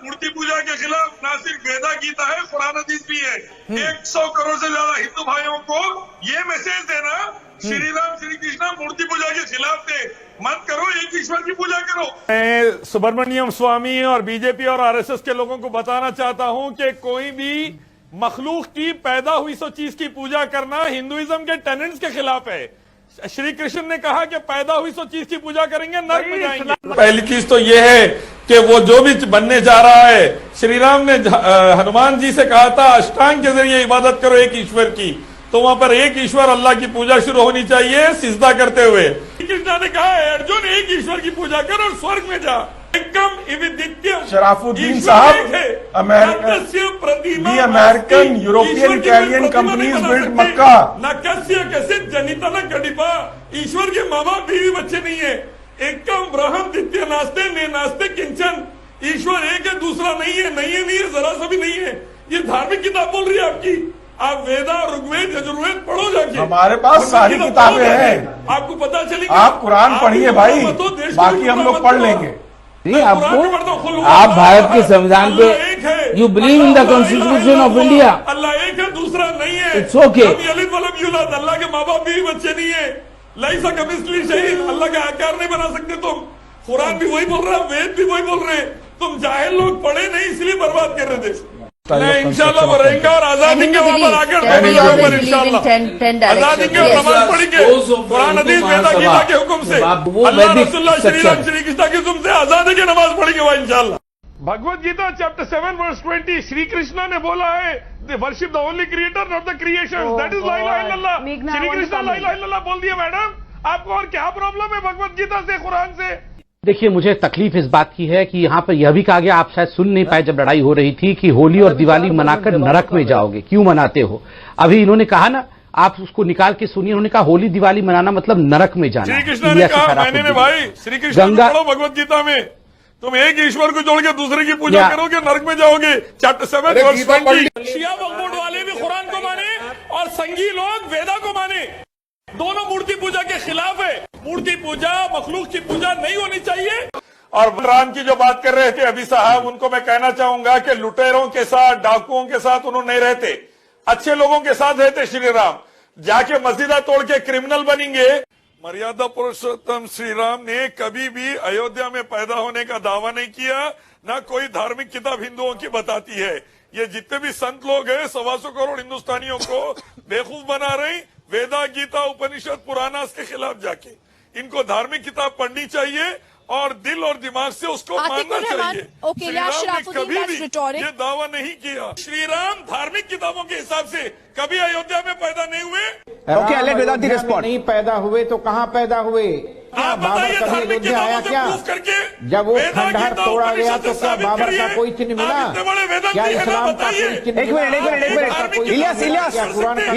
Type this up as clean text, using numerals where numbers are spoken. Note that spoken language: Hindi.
मूर्ति पूजा के खिलाफ ना सिर्फ वेदा गीता है, कुरान हदीस भी है। 100 करोड़ से ज्यादा हिंदू भाइयों को ये मैसेज देना, श्री राम श्री कृष्ण मूर्ति पूजा के खिलाफ थे, मत करो, एक ईश्वर की पूजा करो। मैं सुब्रमण्यम स्वामी और बीजेपी और आरएसएस के लोगों को बताना चाहता हूं कि कोई भी मखलूक की पैदा हुई सो चीज की पूजा करना हिंदुइज्म के टेनेंट्स के खिलाफ है। श्री कृष्ण ने कहा कि पैदा हुई सो चीज की पूजा करेंगे नरक में जाएंगे। पहली चीज तो यह है कि वो जो भी बनने जा रहा है, श्री राम ने हनुमान जी से कहा था अष्टांग के जरिए इबादत करो एक ईश्वर की, तो वहां पर एक ईश्वर अल्लाह की पूजा शुरू होनी चाहिए सिजदा करते हुए। कृष्ण ने कहा है अर्जुन एक ईश्वर की पूजा कर और स्वर्ग में जा। शराफुद्दीन साहब, American European Italian companies build मक्का। न कस्य कैसे जनिता न गडिपा, ईश्वर के माँ बाप बीवी बच्चे नहीं है। एकम ब्रह्म द्वितीय नास्ते ने नास्ते किंचन, ईश्वर एक है दूसरा नहीं है, नहीं है नहीं है, जरा सा भी नहीं है। ये धार्मिक किताब बोल रही है आपकी। आप वेदा ऋग्वेद यजुर्वेद पढ़ो जाके, हमारे पास सारी किताबें हैं, आपको पता चलेगी। आप कुरान पढ़िए भाई, बाकी हम लोग पढ़ लेंगे। नहीं, आपको आप भारत के संविधान पे you believe in the constitution of India. Allah एक है दूसरा नहीं है, इट्स ओके। अल्लाह के माँ बाप भी बच्चे नहीं है। लाई सा कमिस्ट्री शहीद, अल्लाह का आकार नहीं बना सकते तुम। कुरान भी वही बोल रहा है, वेद भी वही बोल रहे हैं। तुम जाहिल लोग पढ़े नहीं इसलिए बर्बाद कर रहे थे। इंशाल्लाह बढ़ेंगे और आजादी के वहां पर आकर इंशाल्लाह आजादी के नमाज पढ़ेंगे कुरान हदीस वेदा गीता के हुक्म से, अल्लाह रसूलुल्लाह श्री राम श्री कृष्ण के हुक्म से आजादी के नमाज पढ़ेंगे वहां इंशाल्लाह। भगवत गीता चैप्टर 7 वर्स 20 श्री कृष्ण ने बोला है worship the only creator not the creation, that is ला इलाहा इल्लल्लाह। श्री कृष्ण ला इलाहा इल्लल्लाह बोल दिया मैडम, आपको और क्या प्रॉब्लम है भगवत गीता से कुरान से? देखिए, मुझे तकलीफ इस बात की है कि यहाँ पर यह भी कहा गया, आप शायद सुन नहीं पाए जब लड़ाई हो रही थी, कि होली और दिवाली मनाकर नरक में जाओगे, क्यों मनाते हो? अभी इन्होंने कहा ना, आप उसको निकाल के सुनिए, उन्होंने कहा होली दिवाली मनाना मतलब नरक में जाना। श्री कृष्ण ने कहा, मैंने भाई श्री कृष्ण पढ़ो भगवत गीता में, तुम एक ईश्वर को जोड़ के दूसरे की पूजा करोगे नरक में जाओगे। Chapter 7 verse 20। शिया बंगोड वाले भी कुरान को माने और संगी लोग वेदा को माने, दोनों मूर्ति पूजा के खिलाफ है। मूर्ति पूजा मखलूक की पूजा नहीं होनी चाहिए। और राम की जो बात कर रहे थे अभी साहब, उनको मैं कहना चाहूंगा कि लुटेरों के साथ डाकुओं के साथ उन्होंने नहीं रहते, अच्छे लोगों के साथ रहते श्री राम। जाके मस्जिदा तोड़ के क्रिमिनल बनेंगे। मर्यादा पुरुषोत्तम श्री राम ने कभी भी अयोध्या में पैदा होने का दावा नहीं किया, ना कोई धार्मिक किताब हिंदुओं की बताती है। ये जितने भी संत लोग हैं 125 करोड़ हिंदुस्तानियों को बेवकूफ बना रहे, वेदा गीता उपनिषद पुराणास के खिलाफ जाके। इनको धार्मिक किताब पढ़नी चाहिए और दिल और दिमाग से उसको मानना चाहिए। श्री राम ने कभी भी ये दावा नहीं किया। श्री राम धार्मिक किताबों के हिसाब से कभी अयोध्या में पैदा नहीं हुए। नहीं पैदा हुए तो कहाँ पैदा हुए? आप बताइए धार्मिक किताबों से प्रूफ करके। जब वो खंडहर तोड़ा गया तो क्या बाबर का कोई चिन्ह मिला? क्या इस्लाम का कोई चिन्ह? एक मिनट, इलियास, क्या कुरान का